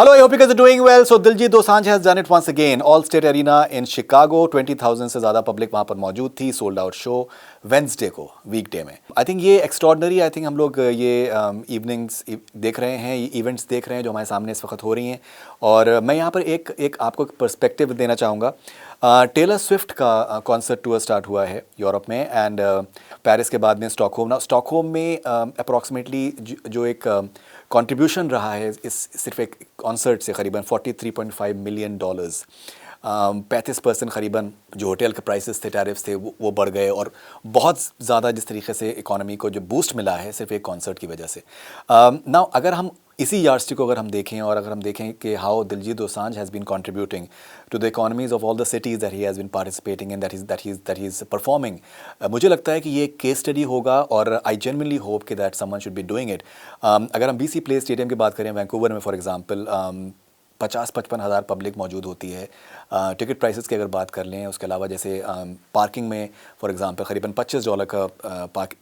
Hello, I hope you guys are doing well. So Diljit Dosanjh has done it once again. All State Arena in Chicago, 20,000 से ज़्यादा public वहाँ पर मौजूद थी. Sold out show Wednesday को, वीकडे में. I think ये extraordinary, I think हम लोग ये इवनिंग्स देख रहे हैं, ये इवेंट्स देख रहे हैं जो हमारे सामने इस वक्त हो रही हैं. और मैं यहाँ पर एक आपको पर्सपेक्टिव देना चाहूँगा. टेलर स्विफ्ट का कॉन्सर्ट टूर स्टार्ट हुआ है यूरोप में एंड पेरिस के बाद में स्टॉकहोम में अप्रॉक्सीमेटली जो एक कंट्रीब्यूशन रहा है इस सिर्फ एक कॉन्सर्ट से करीबन $43.5 मिलियन. 35% करीबन जो होटल के प्राइसेस थे, टैरिफ्स थे, वो बढ़ गए और बहुत ज़्यादा जिस तरीके से इकोनॉमी को जो बूस्ट मिला है सिर्फ एक कॉन्सर्ट की वजह से. नाउ अगर हम इसी यार्डस्टिक को अगर हम देखें और अगर हम देखें कि how Diljit Dosanjh has been contributing to the economies of all the cities that he has been participating in that he is performing, मुझे लगता है कि ये केस स्टडी होगा और आई जेन्युइनली होप कि that someone should be doing it. अगर हम BC प्ले स्टेडियम की बात करें वैंकूवर में फॉर एग्जांपल 50-55 हज़ार पब्लिक मौजूद होती है. टिकट प्राइसेस की अगर बात कर लें, उसके अलावा जैसे पार्किंग में फॉर एग्जांपल करीबन $25 का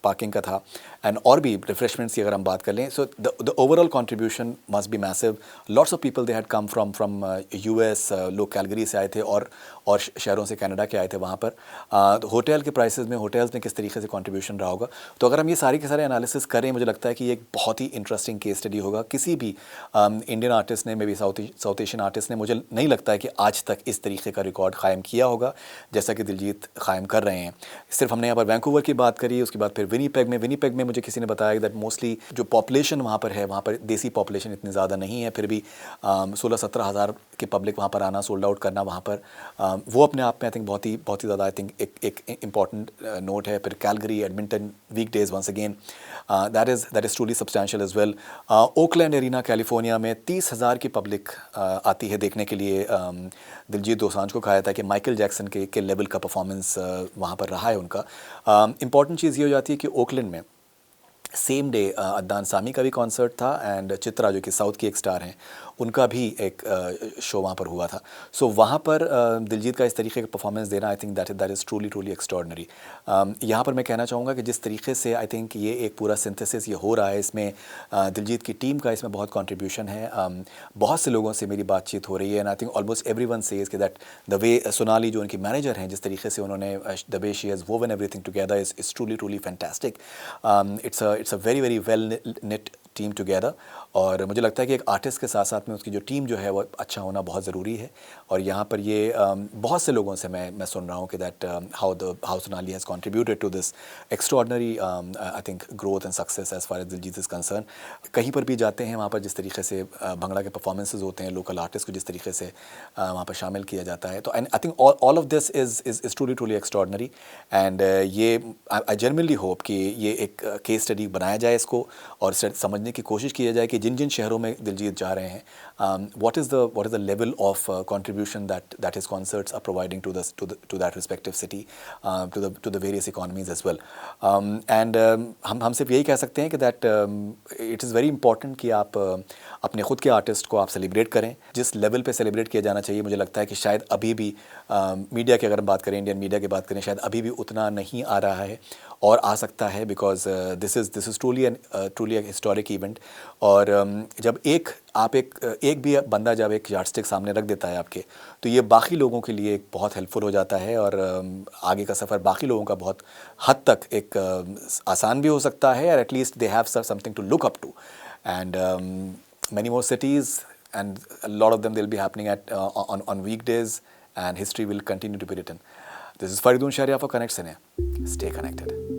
पार्किंग का था. एंड और भी रिफ्रेशमेंट्स की अगर हम बात कर लें, so the overall contribution must be massive. Lots of people they had come from US, लोग कैलगरी से आए थे और शहरों से कनाडा के आए थे वहाँ पर. होटल के प्राइसेस में, होटल्स में किस तरीके से कंट्रीब्यूशन रहा होगा. तो अगर हम ये सारे के सारे एनालिसिस करें, मुझे लगता है कि ये एक बहुत ही इंटरेस्टिंग केस स्टडी होगा. किसी भी इंडियन आर्टिस्ट ने, may be south Asian artist ने, मुझे नहीं लगता है कि आज तक इस तरीके का रिकॉर्ड कायम किया होगा जैसा कि दिलजीत कायम कर रहे हैं. सिर्फ हमने यहाँ पर वैंकूवर की बात करी, उसके बाद फिर विनीपेग में मुझे किसी ने बताया दैट मोस्टली जो पॉपुलेशन वहाँ पर है, वहाँ पर देसी पॉपुलेशन इतनी ज़्यादा नहीं है, फिर भी 16-17 हज़ार के पब्लिक वहाँ पर आना, सोल्ड आउट करना वहाँ पर, वो अपने आप में आई थिंक बहुत ही ज़्यादा आई थिंक एक इम्पॉर्टेंट नोट है. फिर Calgary, Edmonton, weekdays once again, that is truly substantial as well. Oakland arena California में 30,000 की पब्लिक आती है देखने के लिए. दिलजीत दोसांझ को कहा था कि माइकल जैक्सन के लेवल का परफॉर्मेंस वहाँ पर रहा है उनका. इम्पॉर्टेंट चीज़ ये हो जाती है कि ओकलैंड में सेम डे अदनान सामी का भी कॉन्सर्ट था एंड चित्रा जो कि साउथ की एक स्टार हैं, उनका भी एक शो वहाँ पर हुआ था. सो वहाँ पर दिलजीत का इस तरीके का परफॉर्मेंस देना, I think that is truly extraordinary. यहाँ पर मैं कहना चाहूँगा कि जिस तरीके से आई थिंक ये एक पूरा सिंथेसिस ये हो रहा है, इसमें दिलजीत की टीम का इसमें बहुत कंट्रीब्यूशन है. बहुत से लोगों से मेरी बातचीत हो रही है and I think almost everyone says कि दैट द वे सोनाली जो उनकी मैनेजर हैं, जिस तरीके से उन्होंने the way she has woven everything together is truly fantastic. It's a very well knit team together. और मुझे लगता है कि एक आर्टिस्ट के साथ साथ में उसकी जो टीम जो है वो अच्छा होना बहुत ज़रूरी है. और यहाँ पर ये बहुत से लोगों से मैं सुन रहा हूँ कि that how Sonali has contributed to this extraordinary I think growth and success as far as Diljit is concern. कहीं पर भी जाते हैं वहाँ पर जिस तरीके से भंगड़ा के परफॉर्मेंसेज होते हैं, लोकल आर्टिस्ट को जिस तरीके से वहाँ पर शामिल किया जाता है, तो I think all of this is truly extraordinary. And ये आई जेन्युइनली होप कि ये एक केस स्टडी बनाया जाए इसको और समझने की कोशिश की जाए कि जिन जिन शहरों में दिलजीत जा रहे हैं, what is the level of contribution that his concerts are providing to that respective city, to the various economies as well. And हम सिर्फ यही कह सकते हैं कि that it is very important कि आप अपने ख़ुद के आर्टिस्ट को आप सेलिब्रेट करें. जिस लेवल पे सेलिब्रेट किया जाना चाहिए, मुझे लगता है कि शायद अभी भी मीडिया की अगर हम बात करें, इंडियन मीडिया की बात करें, शायद अभी भी उतना नहीं आ रहा है और आ सकता है, because this is truly historic event. और जब एक भी बंदा जब एक यार्डस्टिक सामने रख देता है आपके, तो ये बाकी लोगों के लिए एक बहुत हेल्पफुल हो जाता है और आगे का सफ़र बाकी लोगों का बहुत हद तक एक आसान भी हो सकता है, और at least they have something to look up to. And many more cities and a lot of them they'll be happening at on weekdays, and history will continue to be written. This is Faridun Sharia for Connect Cine. Stay connected.